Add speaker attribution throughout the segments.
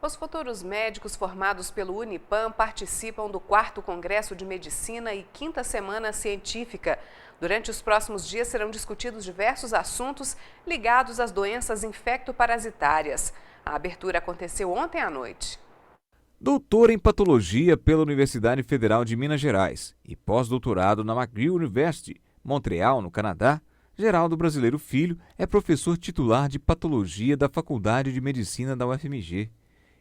Speaker 1: Os futuros médicos formados pelo Unipam participam do 4º Congresso de Medicina e 5ª Semana Científica. Durante os próximos dias serão discutidos diversos assuntos ligados às doenças infectoparasitárias. A abertura aconteceu ontem à noite.
Speaker 2: Doutor em Patologia pela Universidade Federal de Minas Gerais e pós-doutorado na McGill University, Montreal, no Canadá, Geraldo Brasileiro Filho é professor titular de Patologia da Faculdade de Medicina da UFMG.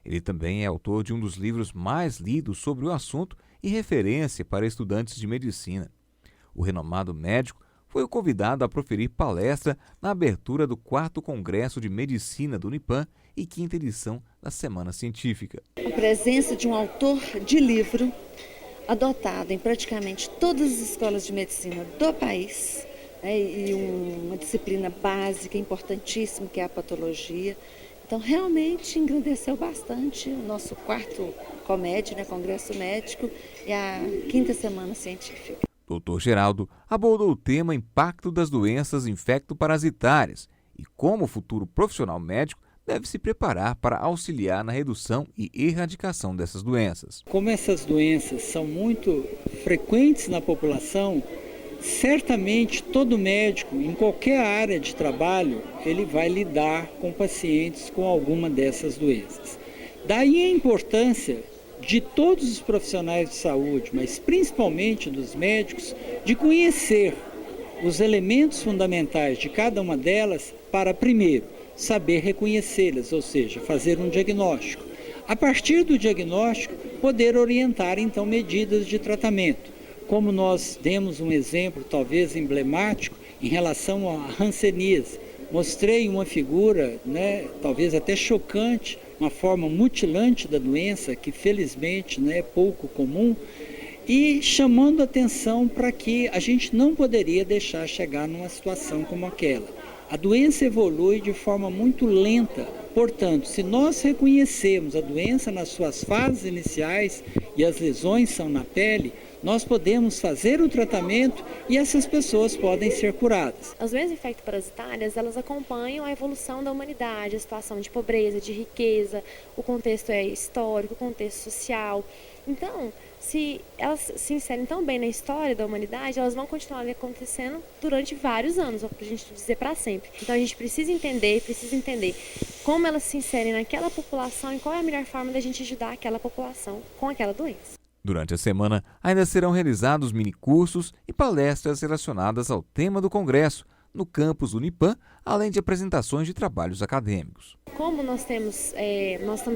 Speaker 2: Ele também é autor de um dos livros mais lidos sobre o assunto e referência para estudantes de medicina. O renomado médico foi o convidado a proferir palestra na abertura do 4º Congresso de Medicina do Unipam e 5ª edição da Semana Científica.
Speaker 3: A presença de um autor de livro adotado em praticamente todas as escolas de medicina do país, e uma disciplina básica, importantíssima, que é a patologia. Então, realmente engrandeceu bastante o nosso 4º COMED, Congresso Médico, e a 5ª Semana Científica.
Speaker 2: Dr. Geraldo abordou o tema impacto das doenças infectoparasitárias e como o futuro profissional médico deve se preparar para auxiliar na redução e erradicação dessas doenças.
Speaker 4: Como essas doenças são muito frequentes na população, certamente todo médico, em qualquer área de trabalho, ele vai lidar com pacientes com alguma dessas doenças. Daí a importância de todos os profissionais de saúde, mas principalmente dos médicos, de conhecer os elementos fundamentais de cada uma delas para, primeiro, saber reconhecê-las, ou seja, fazer um diagnóstico. A partir do diagnóstico, poder orientar, então, medidas de tratamento. Como nós demos um exemplo, talvez emblemático, em relação à hanseníase. Mostrei uma figura, talvez até chocante, uma forma mutilante da doença, que felizmente é pouco comum, e chamando atenção para que a gente não poderia deixar chegar numa situação como aquela. A doença evolui de forma muito lenta, portanto, se nós reconhecermos a doença nas suas fases iniciais e as lesões são na pele, nós podemos fazer o tratamento e essas pessoas podem ser curadas.
Speaker 5: As doenças infectoparasitárias, elas acompanham a evolução da humanidade, a situação de pobreza, de riqueza, o contexto histórico, o contexto social. Então, se elas se inserem tão bem na história da humanidade, elas vão continuar acontecendo durante vários anos, ou para a gente dizer para sempre. Então a gente precisa entender como elas se inserem naquela população e qual é a melhor forma da gente ajudar aquela população com aquela doença.
Speaker 2: Durante a semana, ainda serão realizados minicursos e palestras relacionadas ao tema do Congresso, no campus do Unipam, além de apresentações de trabalhos acadêmicos.
Speaker 5: Como nós estamos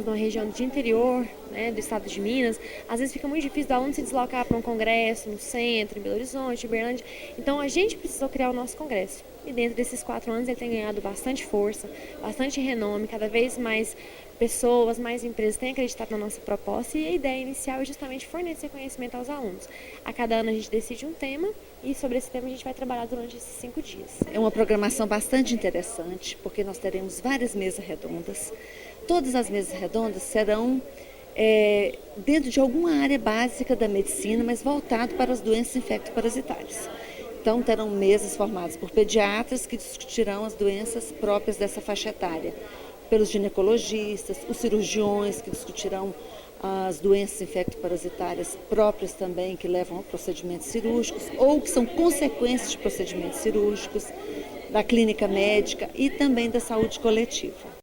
Speaker 5: numa região de interior, do estado de Minas, às vezes fica muito difícil do aluno se deslocar para um congresso no centro, em Belo Horizonte, em Uberlândia. Então a gente precisou criar o nosso congresso. E dentro desses 4 anos ele tem ganhado bastante força, bastante renome, cada vez mais pessoas, mais empresas têm acreditado na nossa proposta e a ideia inicial é justamente fornecer conhecimento aos alunos. A cada ano a gente decide um tema e sobre esse tema a gente vai trabalhar durante esses 5 dias.
Speaker 3: É uma programação bastante interessante, porque nós teremos várias mesas redondas. Todas as mesas redondas serão dentro de alguma área básica da medicina, mas voltado para as doenças infectoparasitárias. Então, terão mesas formadas por pediatras que discutirão as doenças próprias dessa faixa etária, pelos ginecologistas, os cirurgiões que discutirão as doenças infectoparasitárias próprias também, que levam a procedimentos cirúrgicos ou que são consequências de procedimentos cirúrgicos, da clínica médica e também da saúde coletiva.